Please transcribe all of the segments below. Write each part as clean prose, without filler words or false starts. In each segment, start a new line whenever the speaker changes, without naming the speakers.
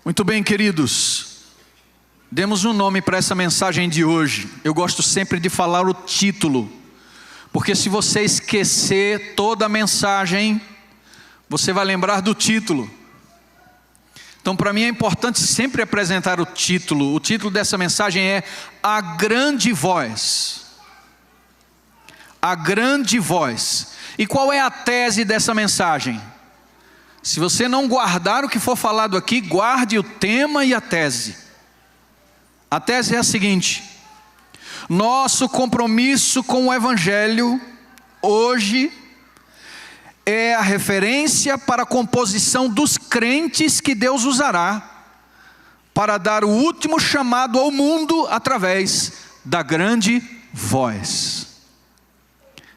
Muito bem, queridos, demos um nome para essa mensagem de hoje. Eu gosto sempre de falar o título, porque se você esquecer toda a mensagem, você vai lembrar do título. Então, para mim é importante sempre apresentar o título. O título dessa mensagem é A Grande Voz. A Grande Voz. E qual é a tese dessa mensagem? Se você não guardar o que for falado aqui, guarde o tema e a tese. A tese é a seguinte: nosso compromisso com o Evangelho hoje é a referência para a composição dos crentes que Deus usará para dar o último chamado ao mundo através da grande voz.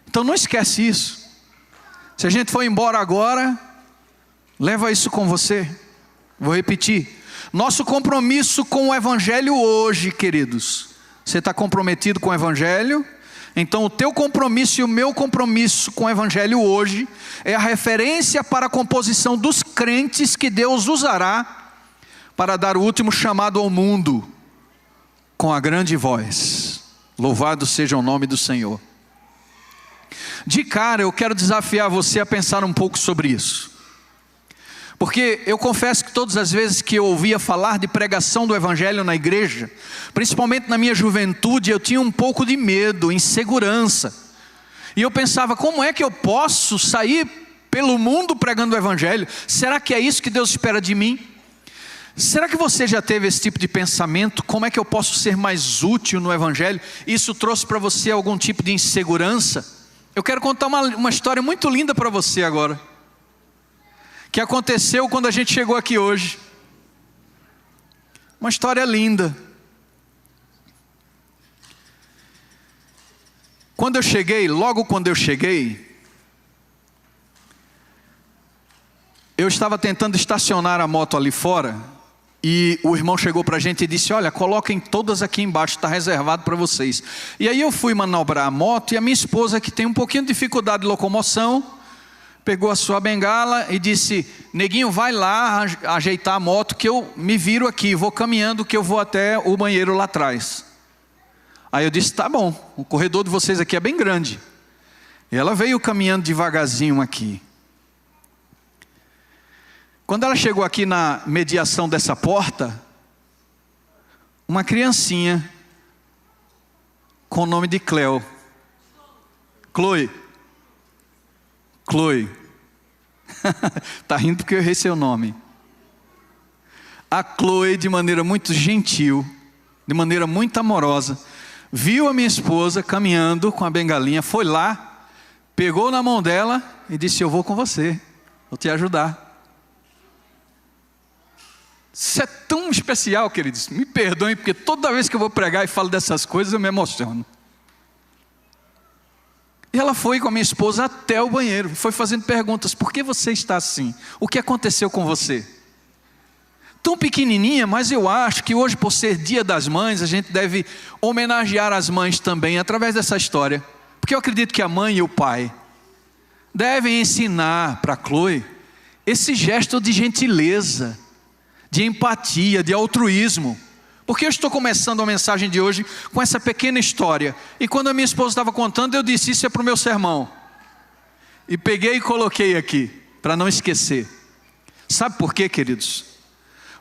Então não esquece isso. Se a gente for embora agora, leva isso com você. Vou repetir. Nosso compromisso com o Evangelho hoje, queridos. Você está comprometido com o Evangelho? Então o teu compromisso e o meu compromisso com o Evangelho hoje é a referência para a composição dos crentes que Deus usará para dar o último chamado ao mundo com a grande voz. Louvado seja o nome do Senhor. De cara eu quero desafiar você a pensar um pouco sobre isso. Porque eu confesso que todas as vezes que eu ouvia falar de pregação do Evangelho na igreja, principalmente na minha juventude, eu tinha um pouco de medo, insegurança. E eu pensava, como é que eu posso sair pelo mundo pregando o Evangelho? Será que é isso que Deus espera de mim? Será que você já teve esse tipo de pensamento? Como é que eu posso ser mais útil no Evangelho? Isso trouxe para você algum tipo de insegurança? Eu quero contar uma história muito linda para você agora, que aconteceu quando a gente chegou aqui hoje. Uma história linda. Quando eu cheguei, logo quando eu cheguei, eu estava tentando estacionar a moto ali fora, e o irmão chegou para a gente e disse: olha, coloquem todas aqui embaixo, está reservado para vocês. E aí eu fui manobrar a moto, e a minha esposa, que tem um pouquinho de dificuldade de locomoção, pegou a sua bengala e disse: neguinho, vai lá ajeitar a moto que eu me viro aqui, vou caminhando que eu vou até o banheiro lá atrás. Aí eu disse: tá bom, o corredor de vocês aqui é bem grande. E ela veio caminhando devagarzinho aqui. Quando ela chegou aqui na mediação dessa porta, uma criancinha com o nome de Chloe. Está rindo porque eu errei seu nome. A Chloe, de maneira muito gentil, de maneira muito amorosa, viu a minha esposa caminhando com a bengalinha, foi lá, pegou na mão dela e disse: eu vou com você, vou te ajudar. Isso é tão especial, queridos. Me perdoem, porque toda vez que eu vou pregar e falo dessas coisas eu me emociono. E ela foi com a minha esposa até o banheiro, foi fazendo perguntas: por que você está assim? O que aconteceu com você? Tão pequenininha, mas eu acho que hoje, por ser Dia das Mães, a gente deve homenagear as mães também, através dessa história. Porque eu acredito que a mãe e o pai devem ensinar para a Chloe esse gesto de gentileza, de empatia, de altruísmo. Porque eu estou começando a mensagem de hoje com essa pequena história. E quando a minha esposa estava contando, eu disse: isso é para o meu sermão. E peguei e coloquei aqui, para não esquecer. Sabe por quê, queridos?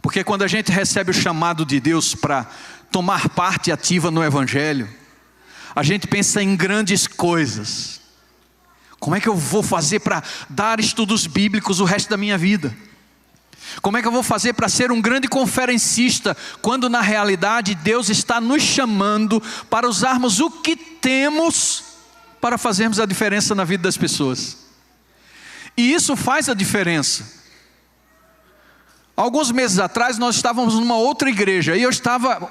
Porque quando a gente recebe o chamado de Deus para tomar parte ativa no Evangelho, a gente pensa em grandes coisas. Como é que eu vou fazer para dar estudos bíblicos o resto da minha vida? Como é que eu vou fazer para ser um grande conferencista, quando na realidade Deus está nos chamando para usarmos o que temos para fazermos a diferença na vida das pessoas? E isso faz a diferença. Alguns meses atrás nós estávamos numa outra igreja, e eu estava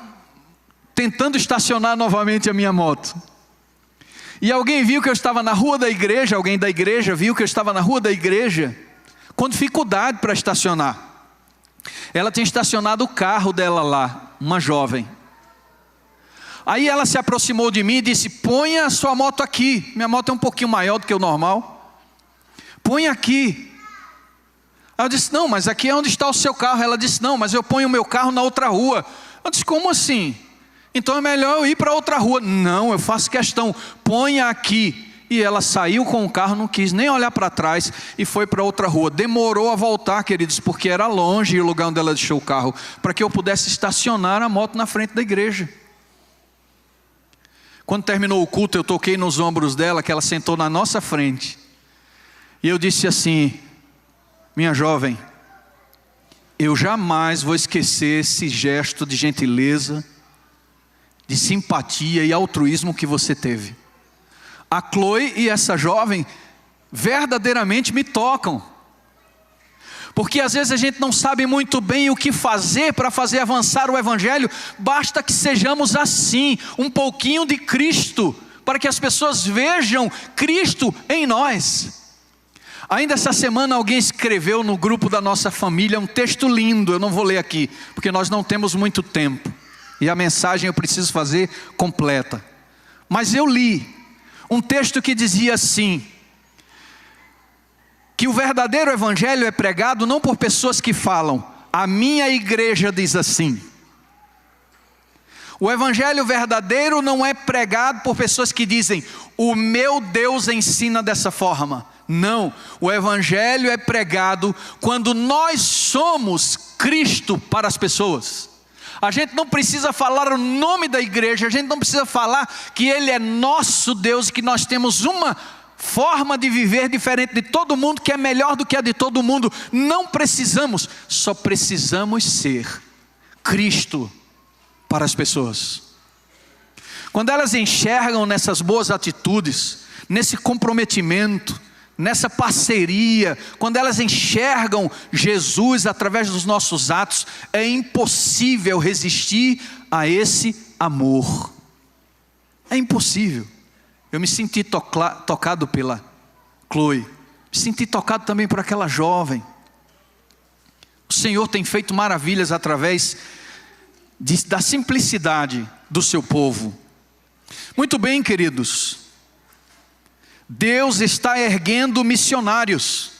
tentando estacionar novamente a minha moto. E alguém viu que eu estava na rua da igreja, alguém da igreja viu que eu estava na rua da igreja, com dificuldade para estacionar. Ela tinha estacionado o carro dela lá, uma jovem. Aí ela se aproximou de mim e disse: ponha a sua moto aqui. Minha moto é um pouquinho maior do que o normal. Põe aqui. Aí eu disse, não, mas aqui é onde está o seu carro. Ela disse, não, mas eu ponho o meu carro na outra rua. Eu disse, como assim? Então é melhor eu ir para outra rua. Não, eu faço questão, ponha aqui. E ela saiu com o carro, não quis nem olhar para trás e foi para outra rua. Demorou a voltar, queridos, porque era longe o lugar onde ela deixou o carro, para que eu pudesse estacionar a moto na frente da igreja. Quando terminou o culto, eu toquei nos ombros dela, que ela sentou na nossa frente. E eu disse assim, minha jovem, eu jamais vou esquecer esse gesto de gentileza, de simpatia e altruísmo que você teve. A Chloe e essa jovem verdadeiramente me tocam. Porque às vezes a gente não sabe muito bem o que fazer para fazer avançar o Evangelho. Basta que sejamos assim, um pouquinho de Cristo, para que as pessoas vejam Cristo em nós. Ainda essa semana alguém escreveu no grupo da nossa família um texto lindo. Eu não vou ler aqui, porque nós não temos muito tempo. E a mensagem eu preciso fazer completa. Mas eu li um texto que dizia assim, que o verdadeiro evangelho é pregado não por pessoas que falam, a minha igreja diz assim. O evangelho verdadeiro não é pregado por pessoas que dizem, o meu Deus ensina dessa forma. Não, o evangelho é pregado quando nós somos Cristo para as pessoas. A gente não precisa falar o nome da igreja, a gente não precisa falar que Ele é nosso Deus, que nós temos uma forma de viver diferente de todo mundo, que é melhor do que a de todo mundo. Não precisamos, só precisamos ser Cristo para as pessoas. Quando elas enxergam nessas boas atitudes, nesse comprometimento, nessa parceria, quando elas enxergam Jesus através dos nossos atos, é impossível resistir a esse amor. É impossível. Eu me senti tocado pela Chloe, me senti tocado também por aquela jovem. O Senhor tem feito maravilhas através da simplicidade do seu povo. Muito bem, queridos. Deus está erguendo missionários.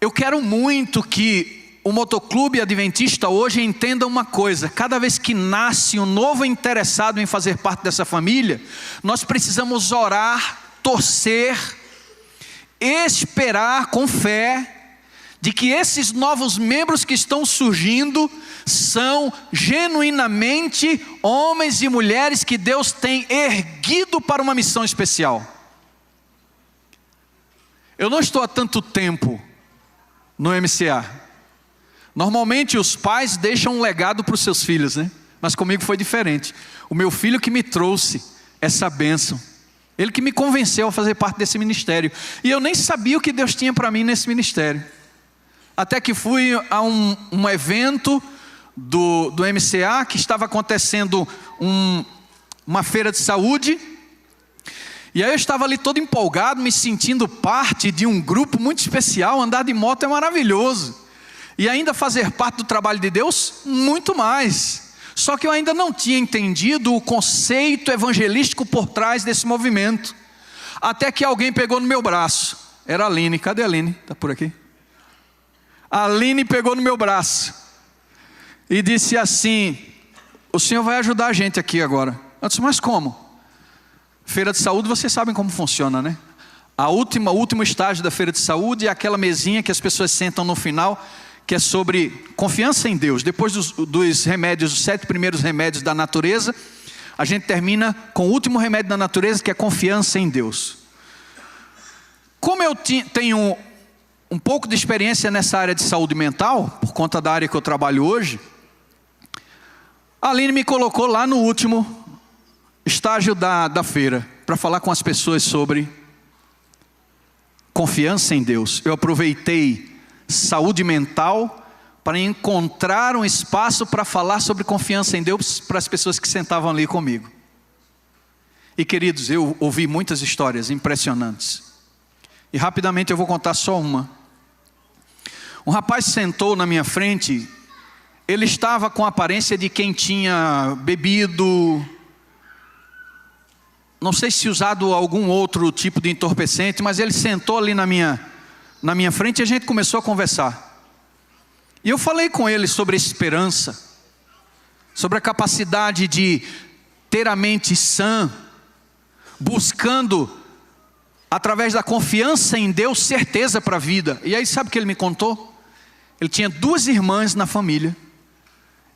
Eu quero muito que o Motoclube Adventista hoje entenda uma coisa: cada vez que nasce um novo interessado em fazer parte dessa família, nós precisamos orar, torcer, esperar com fé, de que esses novos membros que estão surgindo são genuinamente homens e mulheres que Deus tem erguido para uma missão especial. Eu não estou há tanto tempo no MCA. Normalmente os pais deixam um legado para os seus filhos, né? Mas comigo foi diferente. O meu filho que me trouxe essa bênção, ele que me convenceu a fazer parte desse ministério. E eu nem sabia o que Deus tinha para mim nesse ministério. Até que fui a um evento do MCA, que estava acontecendo uma feira de saúde. E aí eu estava ali todo empolgado, me sentindo parte de um grupo muito especial. Andar de moto é maravilhoso. E ainda fazer parte do trabalho de Deus, muito mais. Só que eu ainda não tinha entendido o conceito evangelístico por trás desse movimento. Até que alguém pegou no meu braço. Era a Aline. Cadê a Aline? Está por aqui? A Aline pegou no meu braço e disse assim: o senhor vai ajudar a gente aqui agora. Eu disse, mas como? Feira de saúde, vocês sabem como funciona, né? O último estágio da feira de saúde é aquela mesinha que as pessoas sentam no final, que é sobre confiança em Deus. Depois dos remédios, os 7 primeiros remédios da natureza, a gente termina com o último remédio da natureza, que é confiança em Deus. Como eu tenho um pouco de experiência nessa área de saúde mental, por conta da área que eu trabalho hoje, a Aline me colocou lá no último estágio da feira, para falar com as pessoas sobre confiança em Deus. Eu aproveitei saúde mental para encontrar um espaço para falar sobre confiança em Deus para as pessoas que sentavam ali comigo. E queridos, eu ouvi muitas histórias impressionantes. E rapidamente eu vou contar só uma. Um rapaz sentou na minha frente. Ele estava com a aparência de quem tinha bebido, não sei se usado algum outro tipo de entorpecente, mas ele sentou ali na minha na minha frente e a gente começou a conversar. E eu falei com ele sobre esperança, sobre a capacidade de ter a mente sã, buscando, através da confiança em Deus, certeza para a vida. E aí sabe o que ele me contou? Ele tinha 2 irmãs na família,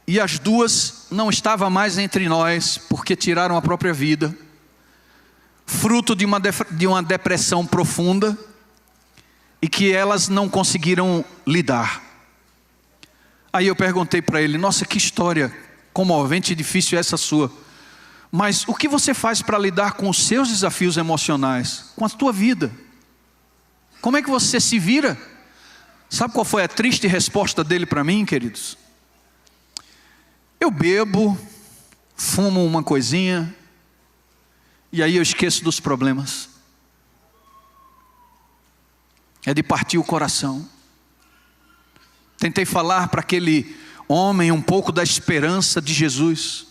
e as 2 não estavam mais entre nós, porque tiraram a própria vida, fruto de uma depressão profunda, e que elas não conseguiram lidar. Aí eu perguntei para ele: nossa, que história comovente e difícil essa sua. Mas o que você faz para lidar com os seus desafios emocionais, com a tua vida? Como é que você se vira? Sabe qual foi a triste resposta dele para mim, queridos? Eu bebo, fumo uma coisinha, e aí eu esqueço dos problemas. É de partir o coração. Tentei falar para aquele homem um pouco da esperança de Jesus,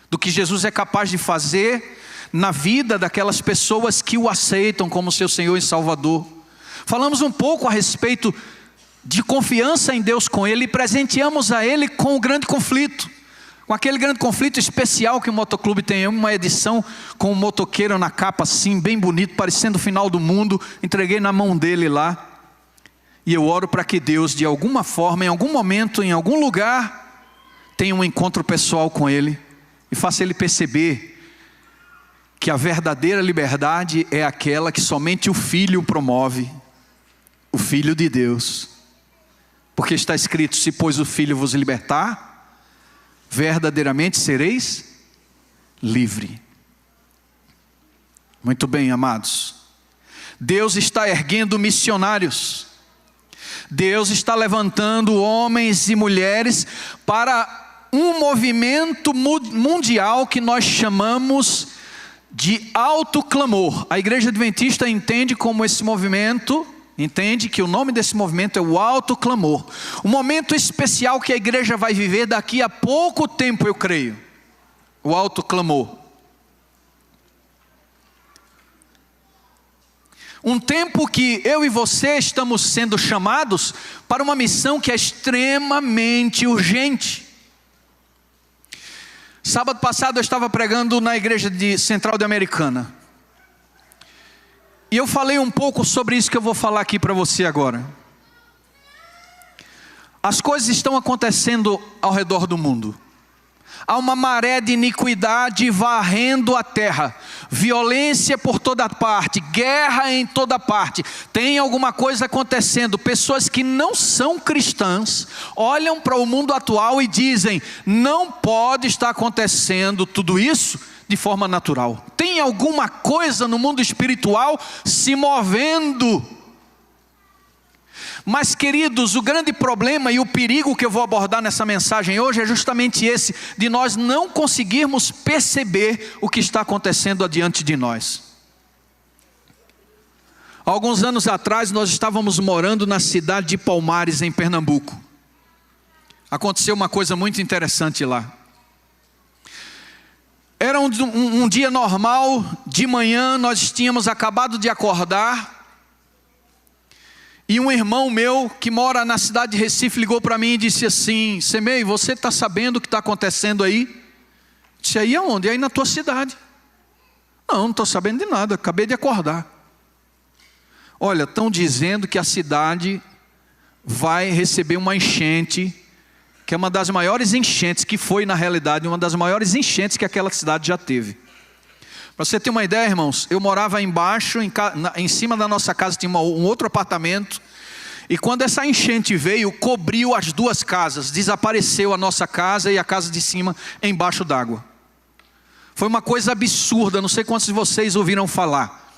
do que Jesus é capaz de fazer na vida daquelas pessoas que o aceitam como seu Senhor e Salvador. Falamos um pouco a respeito de confiança em Deus com Ele, e presenteamos a Ele com o grande conflito, com aquele grande conflito especial que o Motoclube tem, uma edição com um motoqueiro na capa assim, bem bonito, parecendo o final do mundo. Entreguei na mão dele lá, e eu oro para que Deus, de alguma forma, em algum momento, em algum lugar, tenha um encontro pessoal com ele, e faça ele perceber que a verdadeira liberdade é aquela que somente o Filho promove, o Filho de Deus. Porque está escrito: se pois o Filho vos libertar, verdadeiramente sereis livre. Muito bem, amados. Deus está erguendo missionários. Deus está levantando homens e mulheres para um movimento mundial que nós chamamos de autoclamor. A Igreja Adventista entende como esse movimento, entende que o nome desse movimento é o autoclamor. Um momento especial que a igreja vai viver daqui a pouco tempo, eu creio. O autoclamor. Um tempo que eu e você estamos sendo chamados para uma missão que é extremamente urgente. Sábado passado eu estava pregando na igreja de Central de Americana. E eu falei um pouco sobre isso que eu vou falar aqui para você agora. As coisas estão acontecendo ao redor do mundo. Há uma maré de iniquidade varrendo a terra. Violência por toda parte, guerra em toda parte. Tem alguma coisa acontecendo. Pessoas que não são cristãs olham para o mundo atual e dizem: não pode estar acontecendo tudo isso de forma natural. Tem alguma coisa no mundo espiritual se movendo. Mas, queridos, o grande problema e o perigo que eu vou abordar nessa mensagem hoje é justamente esse, de nós não conseguirmos perceber o que está acontecendo adiante de nós. Alguns anos atrás nós estávamos morando na cidade de Palmares, em Pernambuco. Aconteceu uma coisa muito interessante lá. Era um dia normal, de manhã nós tínhamos acabado de acordar, e um irmão meu que mora na cidade de Recife ligou para mim e disse assim: Semei, você está sabendo o que está acontecendo aí? Eu disse: aí aonde? Aí na tua cidade. Não estou sabendo de nada, acabei de acordar. Olha, estão dizendo que a cidade vai receber uma enchente, que é uma das maiores enchentes, que foi na realidade uma das maiores enchentes que aquela cidade já teve. Para você ter uma ideia, irmãos, eu morava embaixo, em cima da nossa casa tinha um outro apartamento, e quando essa enchente veio, cobriu as duas casas, desapareceu a nossa casa e a casa de cima embaixo d'água. Foi uma coisa absurda, não sei quantos de vocês ouviram falar.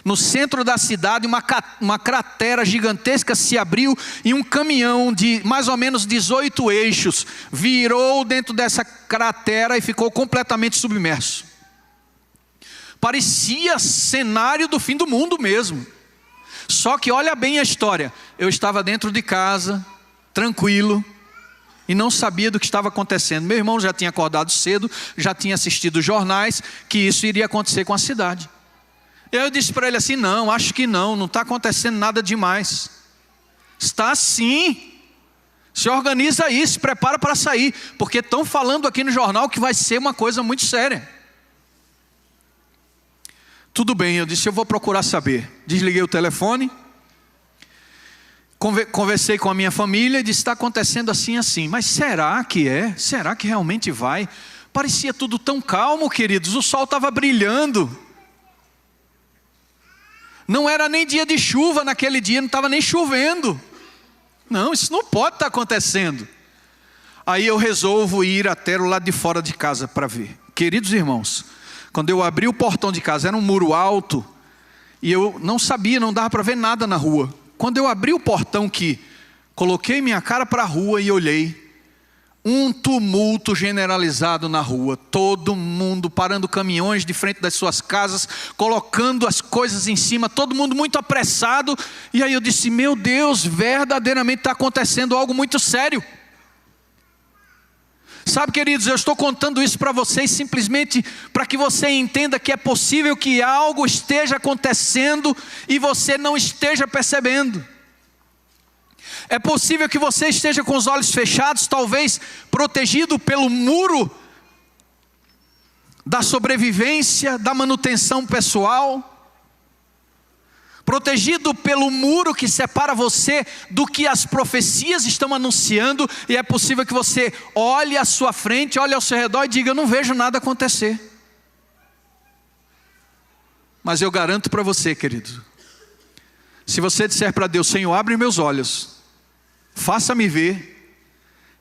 No centro da cidade, uma cratera gigantesca se abriu, e um caminhão de mais ou menos 18 eixos virou dentro dessa cratera e ficou completamente submerso. Parecia cenário do fim do mundo mesmo. Só que olha bem a história. Eu estava dentro de casa, tranquilo, e não sabia do que estava acontecendo. Meu irmão já tinha acordado cedo, já tinha assistido jornais, que isso iria acontecer com a cidade. E aí eu disse para ele assim: não, acho que não está acontecendo nada demais. Está sim. Se organiza aí, se prepara para sair, porque estão falando aqui no jornal que vai ser uma coisa muito séria. Tudo bem, eu disse, eu vou procurar saber. Desliguei o telefone, conversei com a minha família e disse, está acontecendo assim, assim. Mas será que é? Será que realmente vai? Parecia tudo tão calmo, queridos, o sol estava brilhando. Não era nem dia de chuva naquele dia, não estava nem chovendo. Não, isso não pode estar acontecendo. Aí eu resolvo ir até o lado de fora de casa para ver. Queridos irmãos, quando eu abri o portão de casa, era um muro alto, e eu não sabia, não dava para ver nada na rua. Quando eu abri o portão que coloquei minha cara para a rua e olhei, um tumulto generalizado na rua, todo mundo parando caminhões de frente das suas casas, colocando as coisas em cima, todo mundo muito apressado. E aí eu disse, meu Deus, verdadeiramente está acontecendo algo muito sério. Sabe, queridos, eu estou contando isso para vocês simplesmente para que você entenda que é possível que algo esteja acontecendo e você não esteja percebendo. É possível que você esteja com os olhos fechados, talvez protegido pelo muro da sobrevivência, da manutenção pessoal, protegido pelo muro que separa você do que as profecias estão anunciando, e é possível que você olhe à sua frente, olhe ao seu redor e diga, eu não vejo nada acontecer. Mas eu garanto para você, querido, se você disser para Deus, Senhor, abre meus olhos, faça-me ver,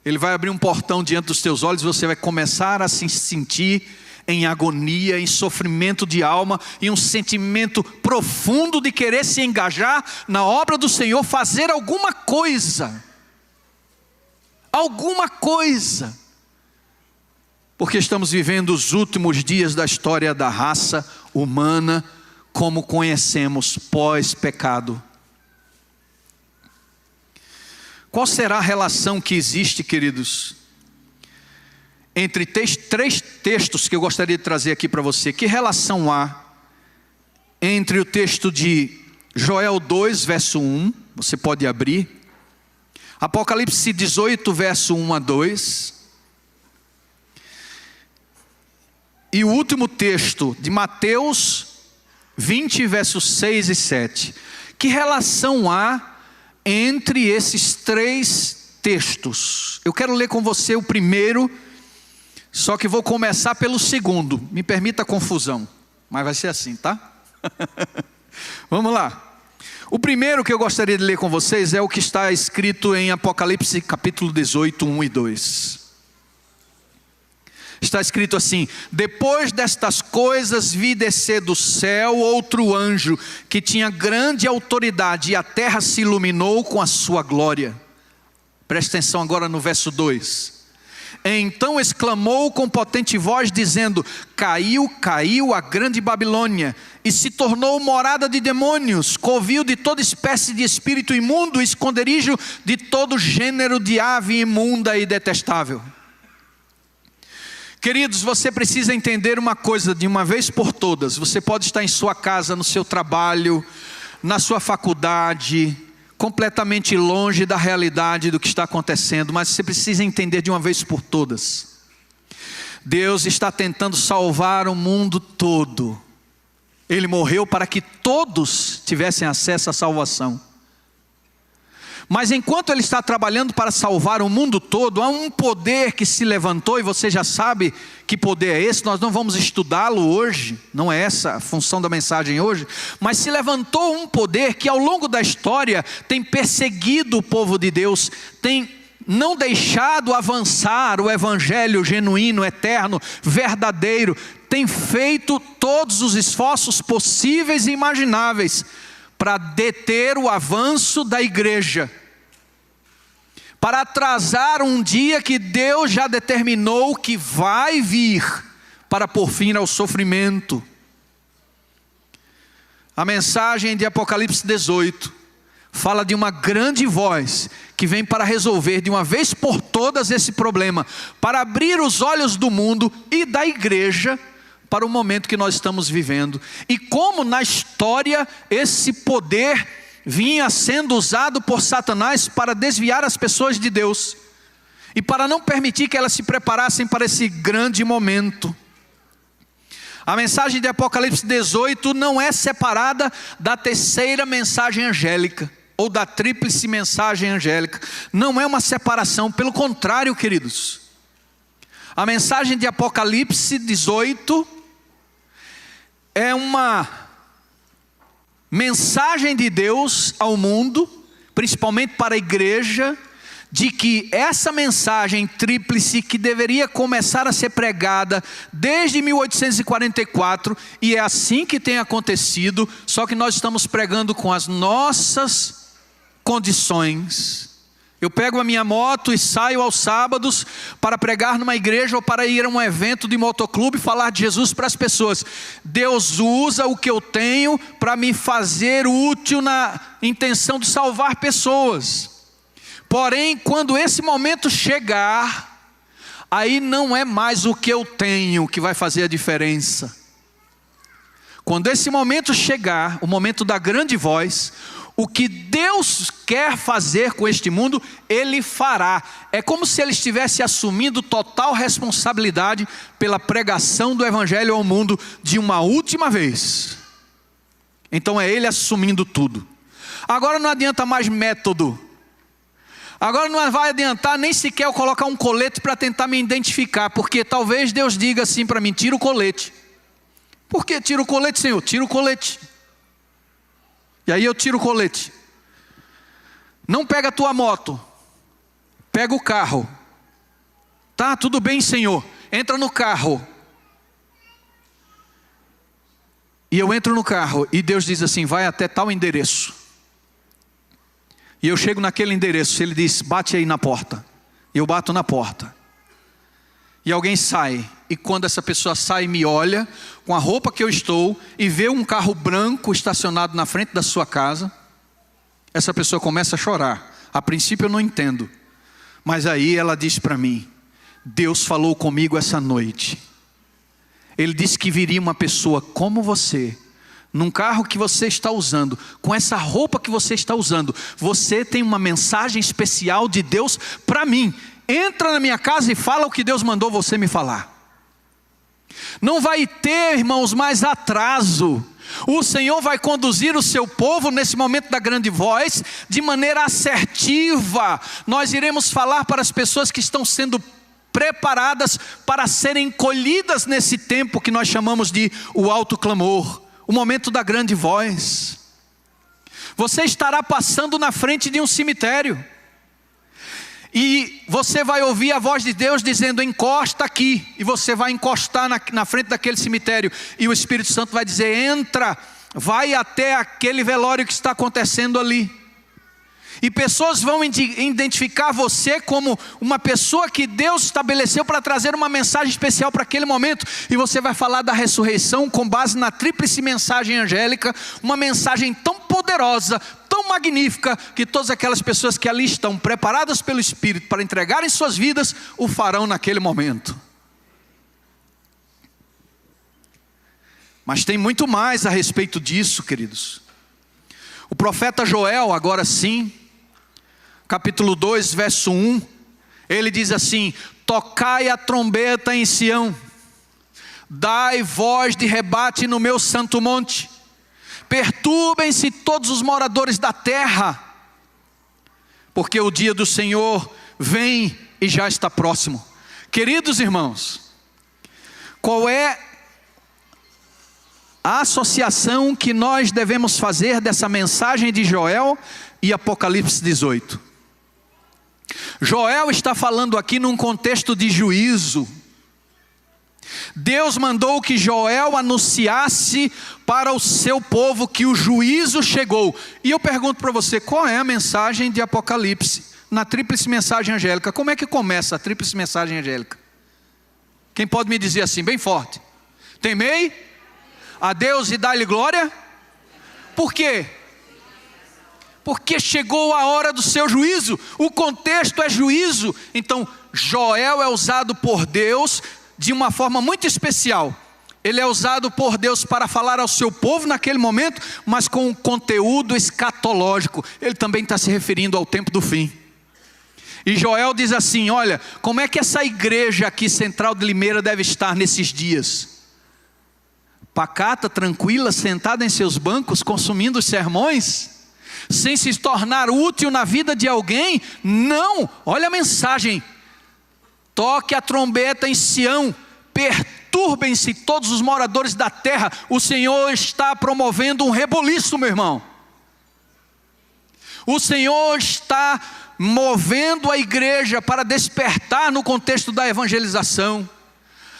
Ele vai abrir um portão diante dos teus olhos, você vai começar a se sentir em agonia, em sofrimento de alma, e um sentimento profundo de querer se engajar na obra do Senhor, fazer alguma coisa, porque estamos vivendo os últimos dias da história da raça humana, como conhecemos pós-pecado. Qual será a relação que existe, queridos, entre três textos que eu gostaria de trazer aqui para você? Que relação há entre o texto de Joel 2, verso 1, você pode abrir, Apocalipse 18, verso 1 a 2, e o último texto de Mateus 20, versos 6 e 7. Que relação há entre esses três textos? Eu quero ler com você o primeiro, só que vou começar pelo segundo. Me permita a confusão, mas vai ser assim, tá? Vamos lá. O primeiro que eu gostaria de ler com vocês é o que está escrito em Apocalipse capítulo 18, 1 e 2. Está escrito assim: depois destas coisas vi descer do céu outro anjo, que tinha grande autoridade, e a terra se iluminou com a sua glória. Presta atenção agora no verso 2. Então exclamou com potente voz, dizendo: caiu, caiu a grande Babilônia, e se tornou morada de demônios, covil de toda espécie de espírito imundo, esconderijo de todo gênero de ave imunda e detestável. Queridos, você precisa entender uma coisa de uma vez por todas. Você pode estar em sua casa, no seu trabalho, na sua faculdade, completamente longe da realidade do que está acontecendo, mas você precisa entender de uma vez por todas. Deus está tentando salvar o mundo todo. Ele morreu para que todos tivessem acesso à salvação. Mas enquanto Ele está trabalhando para salvar o mundo todo, há um poder que se levantou, e você já sabe que poder é esse. Nós não vamos estudá-lo hoje, não é essa a função da mensagem hoje, mas se levantou um poder que ao longo da história tem perseguido o povo de Deus, tem não deixado avançar o evangelho genuíno, eterno, verdadeiro, tem feito todos os esforços possíveis e imagináveis para deter o avanço da igreja, para atrasar um dia que Deus já determinou que vai vir, para pôr fim ao sofrimento. A mensagem de Apocalipse 18 fala de uma grande voz que vem para resolver de uma vez por todas esse problema, para abrir os olhos do mundo e da igreja para o momento que nós estamos vivendo. E como na história esse poder vinha sendo usado por Satanás para desviar as pessoas de Deus. E para não permitir que elas se preparassem para esse grande momento. A mensagem de Apocalipse 18 não é separada da terceira mensagem angélica. Ou da tríplice mensagem angélica. Não é uma separação, pelo contrário, queridos. A mensagem de Apocalipse 18 é uma mensagem de Deus ao mundo, principalmente para a igreja, de que essa mensagem tríplice que deveria começar a ser pregada desde 1844, e é assim que tem acontecido, só que nós estamos pregando com as nossas condições. Eu pego a minha moto e saio aos sábados para pregar numa igreja ou para ir a um evento de motoclube e falar de Jesus para as pessoas. Deus usa o que eu tenho para me fazer útil na intenção de salvar pessoas. Porém, quando esse momento chegar, aí não é mais o que eu tenho que vai fazer a diferença. Quando esse momento chegar, o momento da grande voz, o que Deus quer fazer com este mundo, Ele fará. É como se Ele estivesse assumindo total responsabilidade pela pregação do Evangelho ao mundo de uma última vez. Então é Ele assumindo tudo. Agora não adianta mais método. Agora não vai adiantar nem sequer eu colocar um colete para tentar me identificar. Porque talvez Deus diga assim para mim, tira o colete. Por que tira o colete, Senhor? Tira o colete. E aí eu tiro o colete. Não pega a tua moto. Pega o carro. Tá, tudo bem, Senhor. Entra no carro. E eu entro no carro. E Deus diz assim, vai até tal endereço. E eu chego naquele endereço. Ele diz, bate aí na porta. E eu bato na porta. E alguém sai. E quando essa pessoa sai e me olha, com a roupa que eu estou, e vê um carro branco estacionado na frente da sua casa, essa pessoa começa a chorar. A princípio eu não entendo. Mas aí ela diz para mim, Deus falou comigo essa noite. Ele disse que viria uma pessoa como você, num carro que você está usando, com essa roupa que você está usando. Você tem uma mensagem especial de Deus para mim. Entra na minha casa e fala o que Deus mandou você me falar. Não vai ter, irmãos, mais atraso. O Senhor vai conduzir o seu povo nesse momento da grande voz de maneira assertiva. Nós iremos falar para as pessoas que estão sendo preparadas para serem colhidas nesse tempo que nós chamamos de o alto clamor, o momento da grande voz. Você estará passando na frente de um cemitério. E você vai ouvir a voz de Deus dizendo, encosta aqui. E você vai encostar na frente daquele cemitério. E o Espírito Santo vai dizer, entra, vai até aquele velório que está acontecendo ali. E pessoas vão identificar você como uma pessoa que Deus estabeleceu para trazer uma mensagem especial para aquele momento. E você vai falar da ressurreição com base na tríplice mensagem angélica. Uma mensagem tão poderosa, tão magnífica, que todas aquelas pessoas que ali estão preparadas pelo Espírito para entregarem suas vidas, o farão naquele momento. Mas tem muito mais a respeito disso, queridos. O profeta Joel, agora sim, capítulo 2, verso 1, ele diz assim, tocai a trombeta em Sião, dai voz de rebate no meu santo monte, perturbem-se todos os moradores da terra, porque o dia do Senhor vem e já está próximo. Queridos irmãos, qual é a associação que nós devemos fazer dessa mensagem de Joel e Apocalipse 18? Joel está falando aqui num contexto de juízo. Deus mandou que Joel anunciasse para o seu povo que o juízo chegou. E eu pergunto para você, qual é a mensagem de Apocalipse? Na tríplice mensagem angélica, como é que começa a tríplice mensagem angélica? Quem pode me dizer assim, bem forte? Temei a Deus e dai-lhe glória? Por quê? Porque chegou a hora do seu juízo. O contexto é juízo. Então Joel é usado por Deus de uma forma muito especial. ele é usado por Deus para falar ao seu povo naquele momento, mas com um conteúdo escatológico. Ele também está se referindo ao tempo do fim. E Joel diz assim: olha, como é que essa igreja aqui central de Limeira deve estar nesses dias? Pacata, tranquila, sentada em seus bancos, consumindo os sermões, sem se tornar útil na vida de alguém? Não, olha a mensagem: toque a trombeta em Sião, perturbem-se todos os moradores da terra. O Senhor está promovendo um reboliço, meu irmão. O Senhor está movendo a igreja para despertar no contexto da evangelização.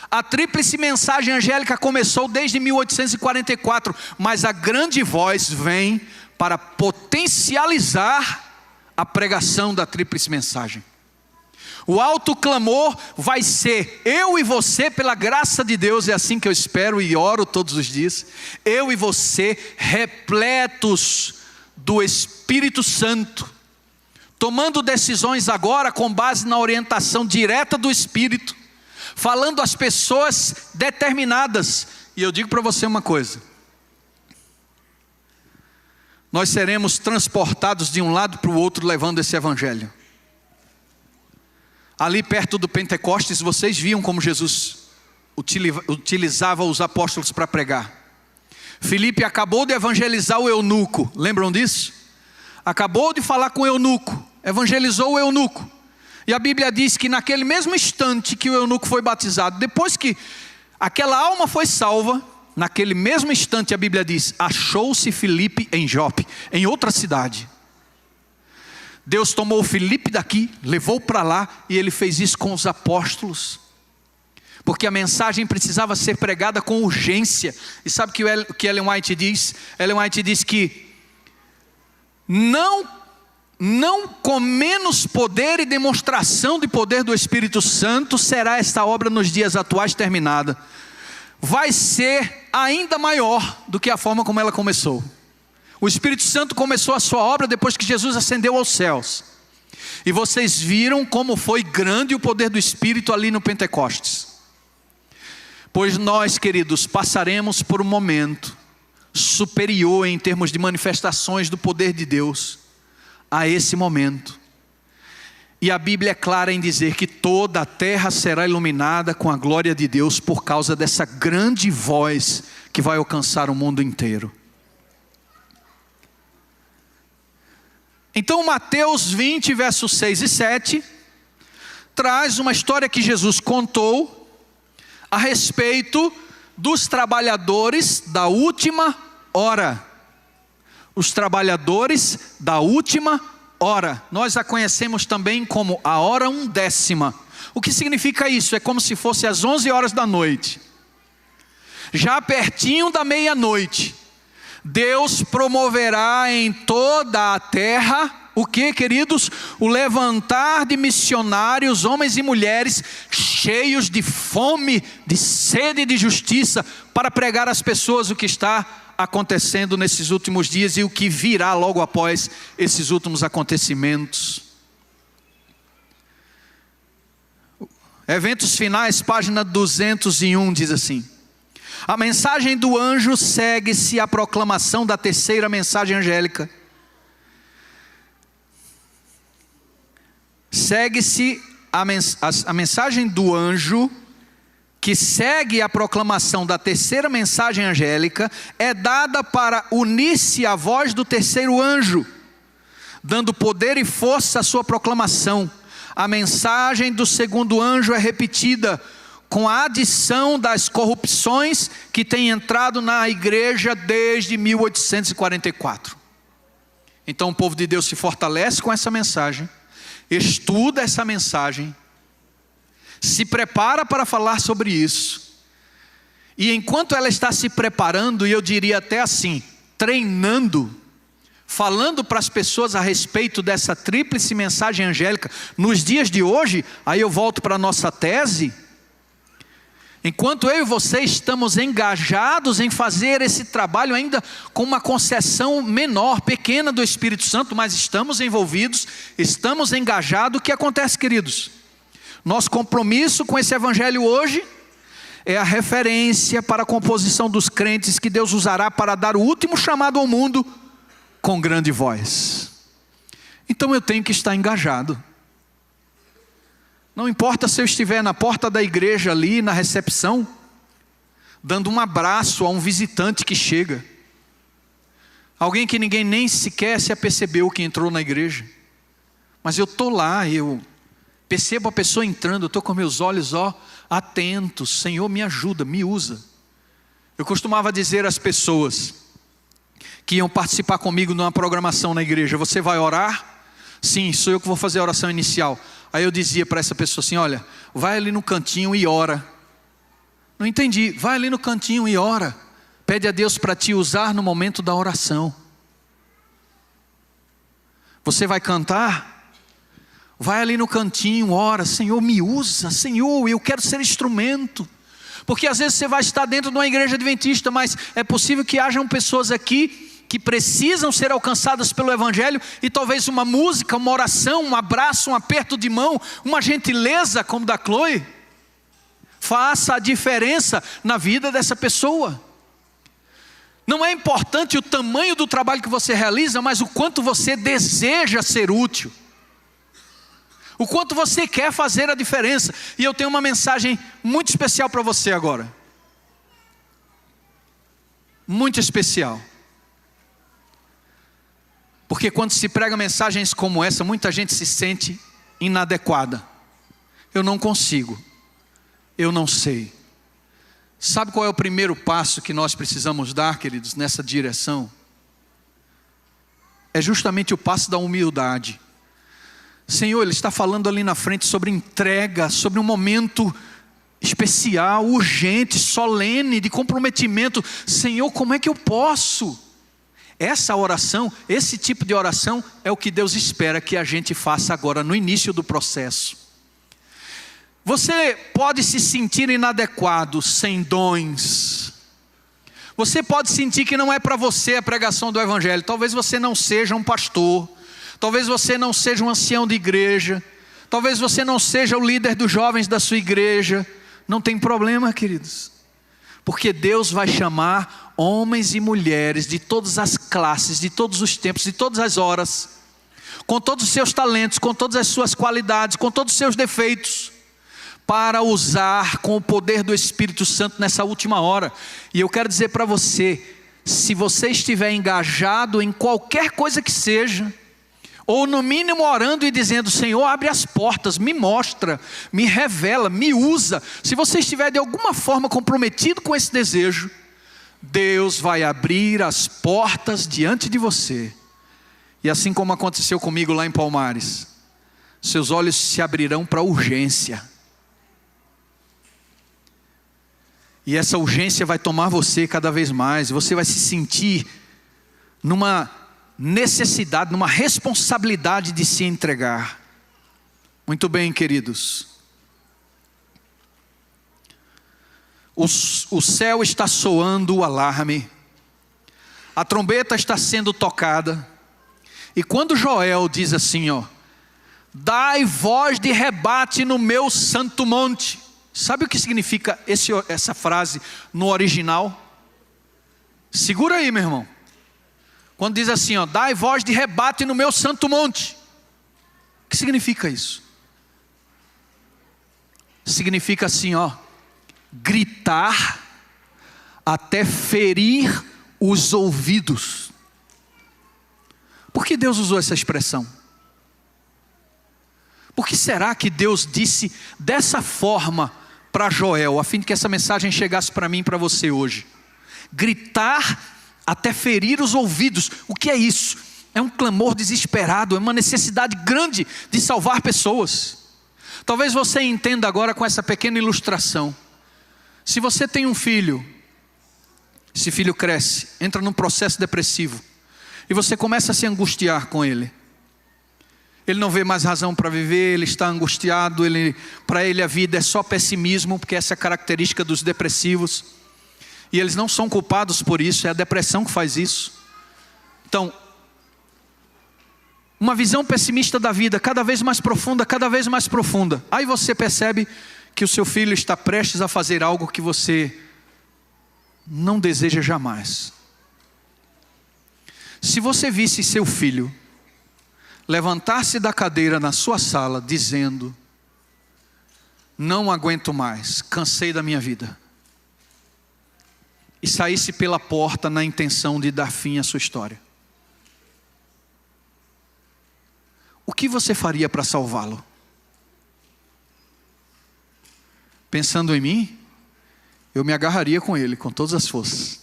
A tríplice mensagem angélica começou desde 1844, mas a grande voz vem para potencializar a pregação da tríplice mensagem. O alto clamor vai ser eu e você, pela graça de Deus, é assim que eu espero e oro todos os dias, eu e você repletos do Espírito Santo, tomando decisões agora com base na orientação direta do Espírito, falando às pessoas determinadas. E eu digo para você uma coisa: nós seremos transportados de um lado para o outro levando esse evangelho. Ali perto do Pentecostes, vocês viam como Jesus utilizava os apóstolos para pregar. Filipe acabou de evangelizar o eunuco, lembram disso? Acabou de falar com o eunuco, evangelizou o eunuco. E a Bíblia diz que naquele mesmo instante que o eunuco foi batizado, depois que aquela alma foi salva, naquele mesmo instante a Bíblia diz: achou-se Filipe em Jope, em outra cidade. Deus tomou Filipe daqui, levou para lá, e ele fez isso com os apóstolos, porque a mensagem precisava ser pregada com urgência. E sabe o que Ellen White diz? Ellen White diz que não com menos poder e demonstração de poder do Espírito Santo será esta obra nos dias atuais terminada. Vai ser ainda maior do que a forma como ela começou. O Espírito Santo começou a sua obra depois que Jesus ascendeu aos céus. E vocês viram como foi grande o poder do Espírito ali no Pentecostes. Pois nós, queridos, passaremos por um momento superior em termos de manifestações do poder de Deus a esse momento. E a Bíblia é clara em dizer que toda a terra será iluminada com a glória de Deus por causa dessa grande voz que vai alcançar o mundo inteiro. Então Mateus 20, versos 6 e 7, traz uma história que Jesus contou a respeito dos trabalhadores da última hora. Os trabalhadores da última hora. Nós a conhecemos também como a hora undécima. O que significa isso? É como se fosse às 11 horas da noite. Já pertinho da meia-noite. Deus promoverá em toda a terra, o que, queridos? O levantar de missionários, homens e mulheres, cheios de fome, de sede e de justiça, para pregar às pessoas o que está acontecendo nesses últimos dias e o que virá logo após esses últimos acontecimentos. Eventos finais, página 201, diz assim: a mensagem do anjo segue-se à proclamação da terceira mensagem angélica. Segue-se a mensagem do anjo, que segue a proclamação da terceira mensagem angélica, é dada para unir-se à voz do terceiro anjo, dando poder e força à sua proclamação. A mensagem do segundo anjo é repetida, com a adição das corrupções que têm entrado na igreja desde 1844. Então o povo de Deus se fortalece com essa mensagem, estuda essa mensagem, se prepara para falar sobre isso, e enquanto ela está se preparando, e eu diria até assim, treinando, falando para as pessoas a respeito dessa tríplice mensagem angélica, nos dias de hoje, aí eu volto para a nossa tese. Enquanto eu e você estamos engajados em fazer esse trabalho ainda com uma concessão menor, pequena do Espírito Santo, mas estamos envolvidos, estamos engajados, o que acontece, queridos? Nosso compromisso com esse evangelho hoje é a referência para a composição dos crentes que Deus usará para dar o último chamado ao mundo com grande voz. Então eu tenho que estar engajado. Não importa se eu estiver na porta da igreja ali, na recepção, dando um abraço a um visitante que chega. Alguém que ninguém nem sequer se apercebeu que entrou na igreja. Mas eu estou lá, eu percebo a pessoa entrando, eu estou com meus olhos atentos. Senhor, me ajuda, me usa. Eu costumava dizer às pessoas que iam participar comigo numa programação na igreja: você vai orar? Sim, sou eu que vou fazer a oração inicial. Aí eu dizia para essa pessoa assim: olha, vai ali no cantinho e ora. Não entendi. Vai ali no cantinho e ora. Pede a Deus para te usar no momento da oração. Você vai cantar? Vai ali no cantinho, ora. Senhor, me usa. Senhor, eu quero ser instrumento. Porque às vezes você vai estar dentro de uma igreja adventista, mas é possível que hajam pessoas aqui que precisam ser alcançadas pelo Evangelho, e talvez uma música, uma oração, um abraço, um aperto de mão, uma gentileza como da Chloe, faça a diferença na vida dessa pessoa. Não é importante o tamanho do trabalho que você realiza, mas o quanto você deseja ser útil. O quanto você quer fazer a diferença. E eu tenho uma mensagem muito especial para você agora. Muito especial. Porque quando se prega mensagens como essa, muita gente se sente inadequada. Eu não consigo. Eu não sei. Sabe qual é o primeiro passo que nós precisamos dar, queridos, nessa direção? É justamente o passo da humildade. Senhor, Ele está falando ali na frente sobre entrega, sobre um momento especial, urgente, solene, de comprometimento. Senhor, como é que eu posso? Essa oração, esse tipo de oração é o que Deus espera que a gente faça agora, no início do processo. Você pode se sentir inadequado, sem dons. Você pode sentir que não é para você a pregação do Evangelho. Talvez você não seja um pastor. Talvez você não seja um ancião de igreja. Talvez você não seja o líder dos jovens da sua igreja. Não tem problema, queridos. Porque Deus vai chamar homens e mulheres de todas as classes, de todos os tempos, de todas as horas, com todos os seus talentos, com todas as suas qualidades, com todos os seus defeitos, para usar com o poder do Espírito Santo nessa última hora. E eu quero dizer para você, se você estiver engajado em qualquer coisa que seja, ou no mínimo orando e dizendo: Senhor, abre as portas, me mostra, me revela, me usa. Se você estiver de alguma forma comprometido com esse desejo, Deus vai abrir as portas diante de você. E assim como aconteceu comigo lá em Palmares, seus olhos se abrirão para a urgência. E essa urgência vai tomar você cada vez mais. Você vai se sentir numa necessidade, numa responsabilidade de se entregar. Muito bem, queridos. O céu está soando o alarme. A trombeta está sendo tocada. E quando Joel diz assim, dai voz de rebate no meu santo monte. Sabe o que significa essa frase no original? Segura aí, meu irmão. Quando diz assim, dai voz de rebate no meu santo monte. O que significa isso? Significa assim, gritar até ferir os ouvidos. Por que Deus usou essa expressão? Por que será que Deus disse dessa forma para Joel, a fim de que essa mensagem chegasse para mim e para você hoje? Gritar até ferir os ouvidos. O que é isso? É um clamor desesperado, é uma necessidade grande de salvar pessoas. Talvez você entenda agora com essa pequena ilustração. Se você tem um filho, esse filho cresce, entra num processo depressivo, e você começa a se angustiar com ele. Ele não vê mais razão para viver, ele está angustiado, para ele a vida é só pessimismo, porque essa é a característica dos depressivos. E eles não são culpados por isso, é a depressão que faz isso. Então, uma visão pessimista da vida, cada vez mais profunda, cada vez mais profunda. Aí você percebe que o seu filho está prestes a fazer algo que você não deseja jamais. Se você visse seu filho levantar-se da cadeira na sua sala dizendo: não aguento mais, cansei da minha vida, e saísse pela porta na intenção de dar fim à sua história, o que você faria para salvá-lo? Pensando em mim, eu me agarraria com ele com todas as forças.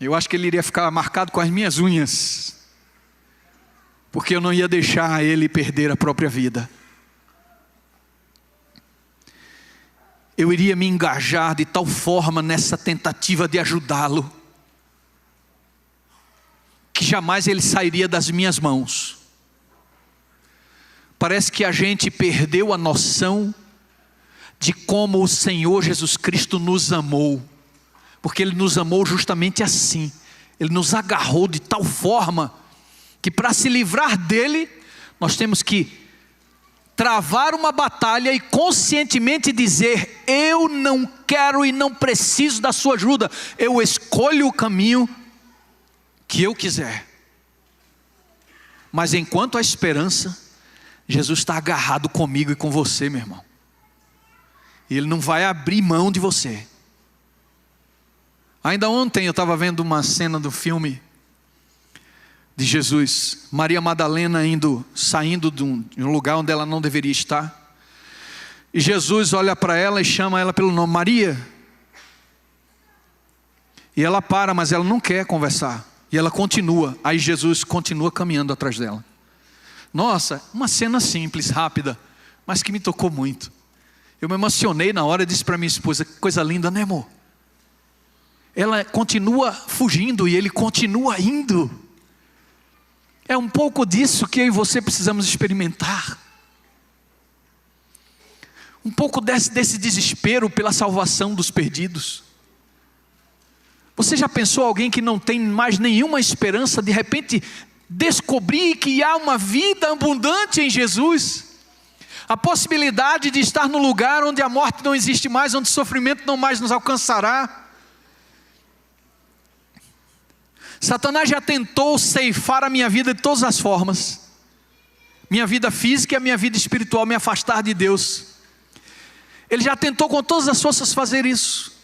Eu acho que ele iria ficar marcado com as minhas unhas, porque eu não ia deixar ele perder a própria vida. Eu iria me engajar de tal forma nessa tentativa de ajudá-lo, que jamais ele sairia das minhas mãos. Parece que a gente perdeu a noção de como o Senhor Jesus Cristo nos amou, porque Ele nos amou justamente assim. Ele nos agarrou de tal forma que para se livrar dele, nós temos que travar uma batalha e conscientemente dizer: eu não quero e não preciso da sua ajuda, eu escolho o caminho que eu quiser. Mas enquanto há esperança, Jesus está agarrado comigo e com você, meu irmão. E Ele não vai abrir mão de você. Ainda ontem eu estava vendo uma cena do filme de Jesus, Maria Madalena saindo de um lugar onde ela não deveria estar, e Jesus olha para ela e chama ela pelo nome: Maria. E ela para, mas ela não quer conversar, e ela continua. Aí Jesus continua caminhando atrás dela. Nossa, uma cena simples, rápida, mas que me tocou muito. Eu me emocionei na hora e disse para minha esposa: que coisa linda, né, amor? Ela continua fugindo e ele continua indo. É um pouco disso que eu e você precisamos experimentar. Um pouco desse desespero pela salvação dos perdidos. Você já pensou alguém que não tem mais nenhuma esperança, de repente descobrir que há uma vida abundante em Jesus? A possibilidade de estar no lugar onde a morte não existe mais, onde o sofrimento não mais nos alcançará. Satanás já tentou ceifar a minha vida de todas as formas. Minha vida física e a minha vida espiritual, me afastar de Deus. Ele já tentou com todas as forças fazer isso.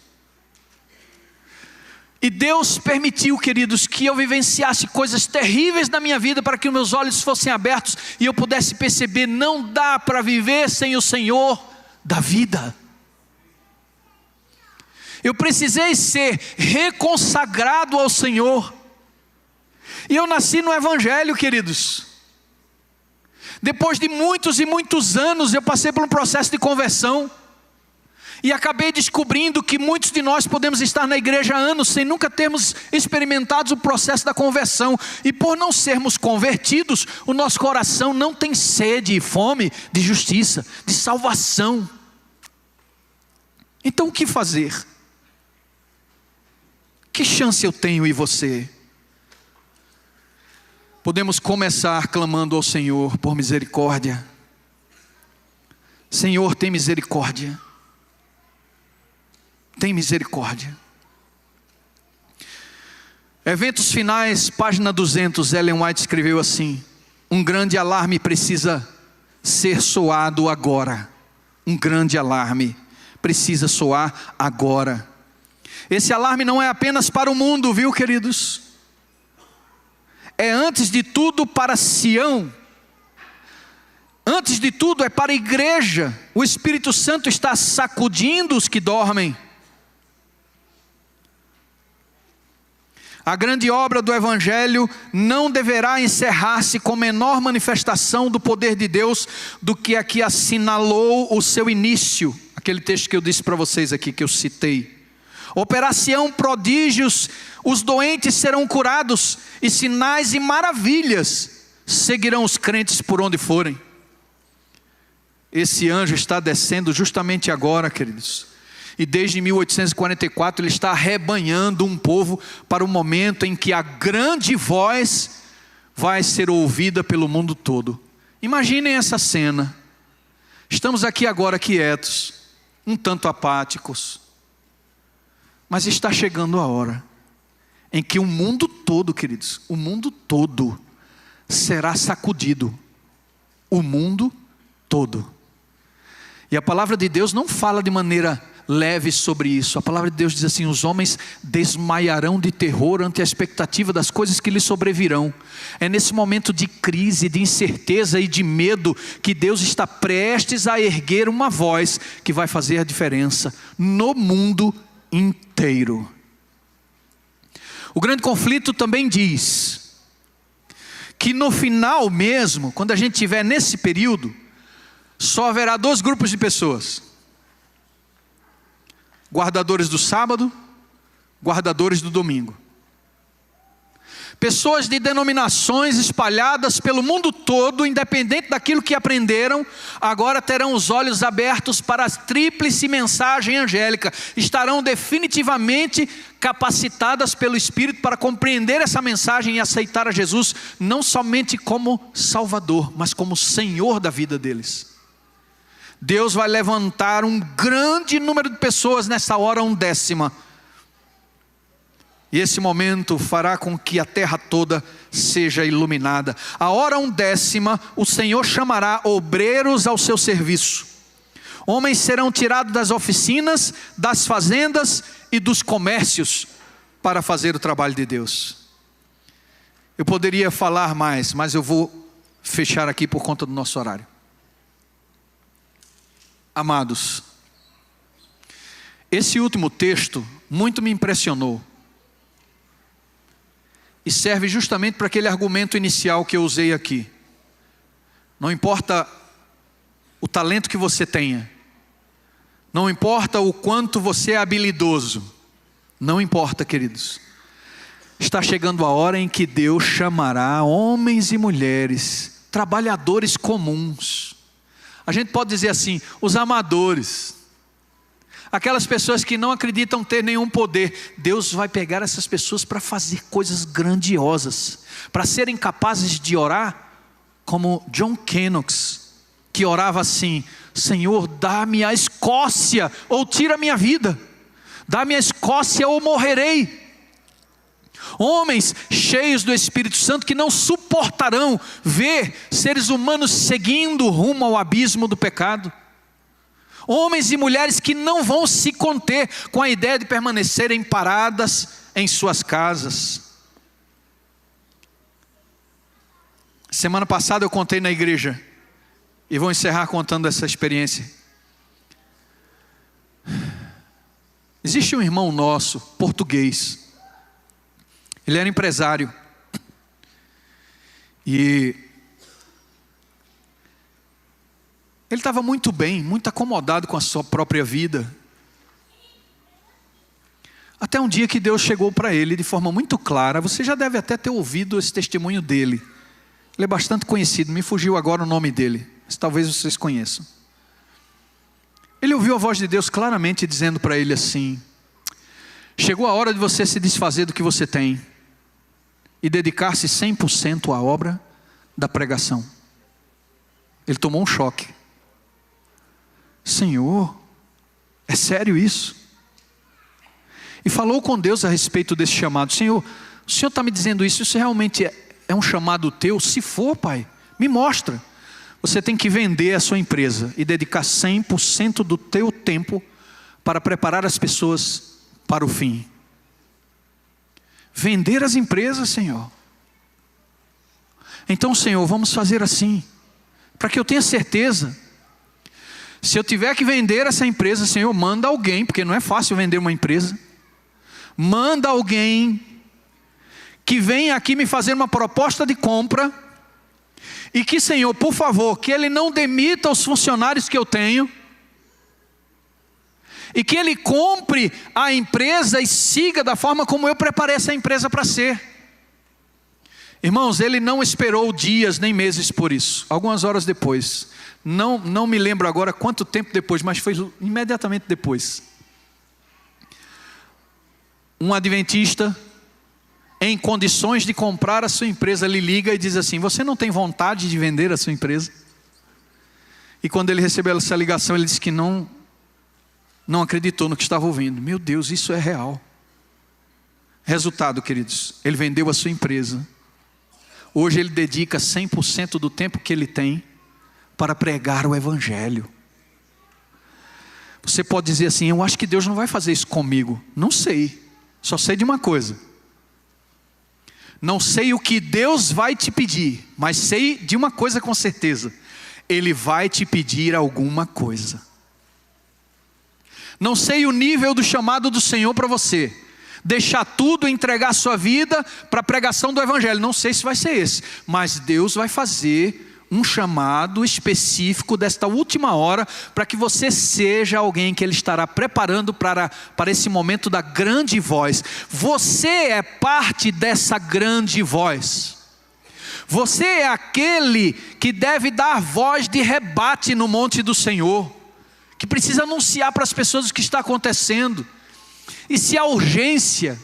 E Deus permitiu, queridos, que eu vivenciasse coisas terríveis na minha vida, para que meus olhos fossem abertos e eu pudesse perceber: não dá para viver sem o Senhor da vida. Eu precisei ser reconsagrado ao Senhor. E eu nasci no Evangelho, queridos. Depois de muitos e muitos anos, eu passei por um processo de conversão. E acabei descobrindo que muitos de nós podemos estar na igreja há anos sem nunca termos experimentado o processo da conversão. E por não sermos convertidos, o nosso coração não tem sede e fome de justiça, de salvação. Então o que fazer? Que chance eu tenho e você? Podemos começar clamando ao Senhor por misericórdia. Senhor, tem misericórdia. Tem misericórdia. Eventos finais, página 200, Ellen White escreveu assim: um grande alarme precisa ser soado agora. Um grande alarme precisa soar agora. Esse alarme não é apenas para o mundo, viu, queridos? É antes de tudo para Sião. Antes de tudo é para a igreja. O Espírito Santo está sacudindo os que dormem. A grande obra do Evangelho não deverá encerrar-se com menor manifestação do poder de Deus do que a que assinalou o seu início. Aquele texto que eu disse para vocês aqui, que eu citei. Operação prodígios, os doentes serão curados, e sinais e maravilhas seguirão os crentes por onde forem. Esse anjo está descendo justamente agora, queridos. E desde 1844 ele está arrebanhando um povo para o momento em que a grande voz vai ser ouvida pelo mundo todo. Imaginem essa cena. Estamos aqui agora quietos, um tanto apáticos, mas está chegando a hora em que o mundo todo, queridos, o mundo todo será sacudido. O mundo todo. E a palavra de Deus não fala de maneira leve sobre isso. A palavra de Deus diz assim: os homens desmaiarão de terror ante a expectativa das coisas que lhes sobrevirão. É nesse momento de crise, de incerteza e de medo que Deus está prestes a erguer uma voz que vai fazer a diferença no mundo inteiro. O grande conflito também diz que no final mesmo, quando a gente estiver nesse período, só haverá 2 grupos de pessoas: guardadores do sábado, guardadores do domingo. Pessoas de denominações espalhadas pelo mundo todo, independente daquilo que aprenderam, agora terão os olhos abertos para a tríplice mensagem angélica. Estarão definitivamente capacitadas pelo Espírito para compreender essa mensagem e aceitar a Jesus, não somente como Salvador, mas como Senhor da vida deles. Deus vai levantar um grande número de pessoas nessa hora 1/10. E esse momento fará com que a terra toda seja iluminada. A hora 1/10, o Senhor chamará obreiros ao seu serviço. Homens serão tirados das oficinas, das fazendas e dos comércios para fazer o trabalho de Deus. Eu poderia falar mais, mas eu vou fechar aqui por conta do nosso horário. Amados, esse último texto muito me impressionou. E serve justamente para aquele argumento inicial que eu usei aqui. Não importa o talento que você tenha, não importa o quanto você é habilidoso, não importa, queridos. Está chegando a hora em que Deus chamará homens e mulheres, trabalhadores comuns. A gente pode dizer assim, os amadores. Aquelas pessoas que não acreditam ter nenhum poder. Deus vai pegar essas pessoas para fazer coisas grandiosas, para serem capazes de orar, como John Knox, que orava assim: Senhor, dá-me a Escócia, ou tira a minha vida. Dá-me a Escócia, ou morrerei. Homens cheios do Espírito Santo que não suportarão ver seres humanos seguindo rumo ao abismo do pecado. Homens e mulheres que não vão se conter com a ideia de permanecerem paradas em suas casas. Semana passada eu contei na igreja, e vou encerrar contando essa experiência. Existe um irmão nosso, português. Ele era empresário. E ele estava muito bem, muito acomodado com a sua própria vida. Até um dia que Deus chegou para ele de forma muito clara. Você já deve até ter ouvido esse testemunho dele. Ele é bastante conhecido, me fugiu agora o nome dele, mas talvez vocês conheçam. Ele ouviu a voz de Deus claramente dizendo para ele assim: chegou a hora de você se desfazer do que você tem e dedicar-se 100% à obra da pregação. Ele tomou um choque. Senhor, é sério isso? E falou com Deus a respeito desse chamado. Senhor, o Senhor está me dizendo isso, isso realmente é um chamado teu? Se for, Pai, me mostra. Você tem que vender a sua empresa e dedicar 100% do teu tempo para preparar as pessoas para o fim. Vender as empresas, Senhor. Então, Senhor, vamos fazer assim, para que eu tenha certeza. Se eu tiver que vender essa empresa, Senhor, manda alguém, porque não é fácil vender uma empresa. Manda alguém que venha aqui me fazer uma proposta de compra, e que, Senhor, por favor, que ele não demita os funcionários que eu tenho, e que ele compre a empresa e siga da forma como eu preparei essa empresa para ser. Irmãos, ele não esperou dias nem meses por isso. Algumas horas depois, não me lembro agora quanto tempo depois, mas foi imediatamente depois, um adventista em condições de comprar a sua empresa lhe liga e diz assim: você não tem vontade de vender a sua empresa? E quando ele recebeu essa ligação, ele disse que não acreditou no que estava ouvindo. Meu Deus, isso é real. Resultado, queridos, ele vendeu a sua empresa. Hoje ele dedica 100% do tempo que ele tem para pregar o Evangelho. Você pode dizer assim: eu acho que Deus não vai fazer isso comigo. Não sei, só sei de uma coisa. Não sei o que Deus vai te pedir, mas sei de uma coisa com certeza: Ele vai te pedir alguma coisa. Não sei o nível do chamado do Senhor para você. Deixar tudo, entregar a sua vida para a pregação do Evangelho. Não sei se vai ser esse, mas Deus vai fazer um chamado específico desta última hora, para que você seja alguém que Ele estará preparando para esse momento da grande voz. Você é parte dessa grande voz. Você é aquele que deve dar voz de rebate no monte do Senhor, que precisa anunciar para as pessoas o que está acontecendo. E se a urgência,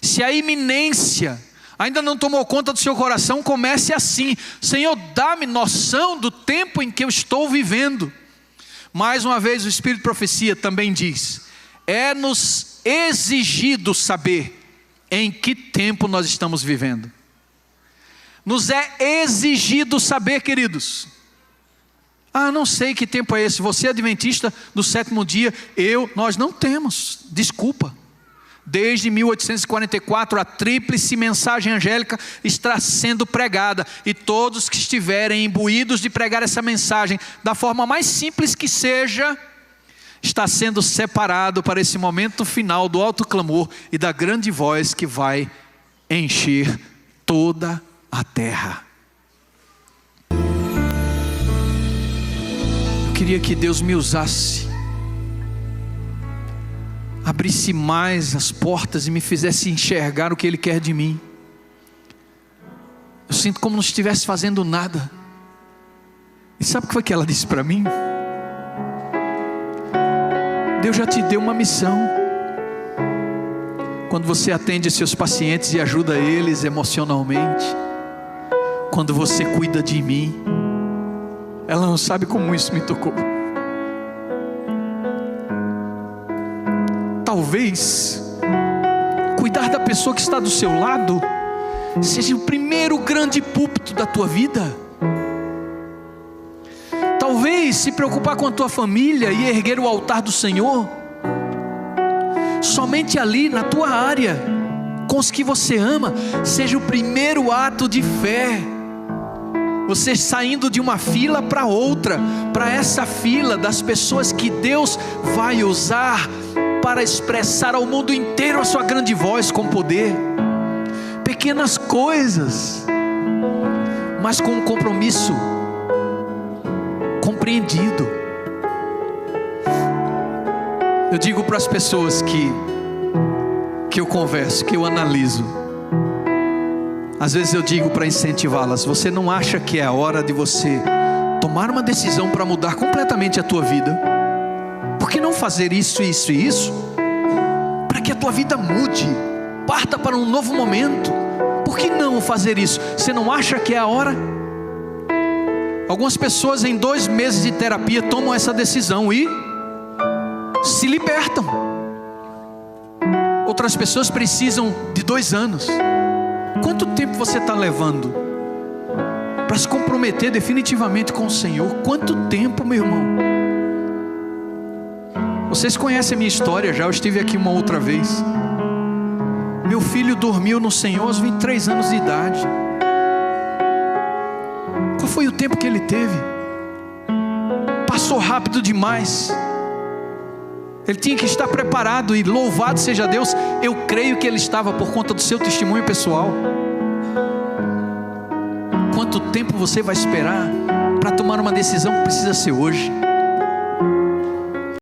se a iminência ainda não tomou conta do seu coração, comece assim: Senhor, dá-me noção do tempo em que eu estou vivendo. Mais uma vez o Espírito de Profecia também diz: é-nos exigido saber em que tempo nós estamos vivendo. Nos é exigido saber, queridos. Não sei que tempo é esse. Você é adventista do sétimo dia, nós não temos, desculpa. Desde 1844 a tríplice mensagem angélica está sendo pregada, e todos que estiverem imbuídos de pregar essa mensagem, da forma mais simples que seja, está sendo separado para esse momento final do alto clamor e da grande voz que vai encher toda a terra. Eu queria que Deus me usasse, abrisse mais as portas e me fizesse enxergar o que Ele quer de mim. Eu sinto como não estivesse fazendo nada. E sabe o que foi que ela disse para mim? Deus já te deu uma missão. Quando você atende seus pacientes e ajuda eles emocionalmente, quando você cuida de mim, ela não sabe como isso me tocou. Talvez cuidar da pessoa que está do seu lado seja o primeiro grande púlpito da tua vida. Talvez se preocupar com a tua família e erguer o altar do Senhor somente ali na tua área, com os que você ama, seja o primeiro ato de fé. Você saindo de uma fila para outra, para essa fila das pessoas que Deus vai usar para expressar ao mundo inteiro a sua grande voz com poder. Pequenas coisas, mas com um compromisso compreendido. Eu digo para as pessoas que eu converso, que eu analiso, às vezes eu digo para incentivá-las: você não acha que é a hora de você tomar uma decisão para mudar completamente a tua vida? Por que não fazer isso, isso e isso, para que a tua vida mude, parta para um novo momento? Por que não fazer isso? Você não acha que é a hora? Algumas pessoas em 2 meses de terapia tomam essa decisão e se libertam. Outras pessoas precisam de 2 anos. Quanto tempo você está levando para se comprometer definitivamente com o Senhor? Quanto tempo, meu irmão? Vocês conhecem a minha história já, eu estive aqui uma outra vez. Meu filho dormiu no Senhor aos 23 anos de idade. Qual foi o tempo que ele teve? Passou rápido demais. Ele tinha que estar preparado, e louvado seja Deus, eu creio que ele estava por conta do seu testemunho pessoal. Quanto tempo você vai esperar para tomar uma decisão que precisa ser hoje?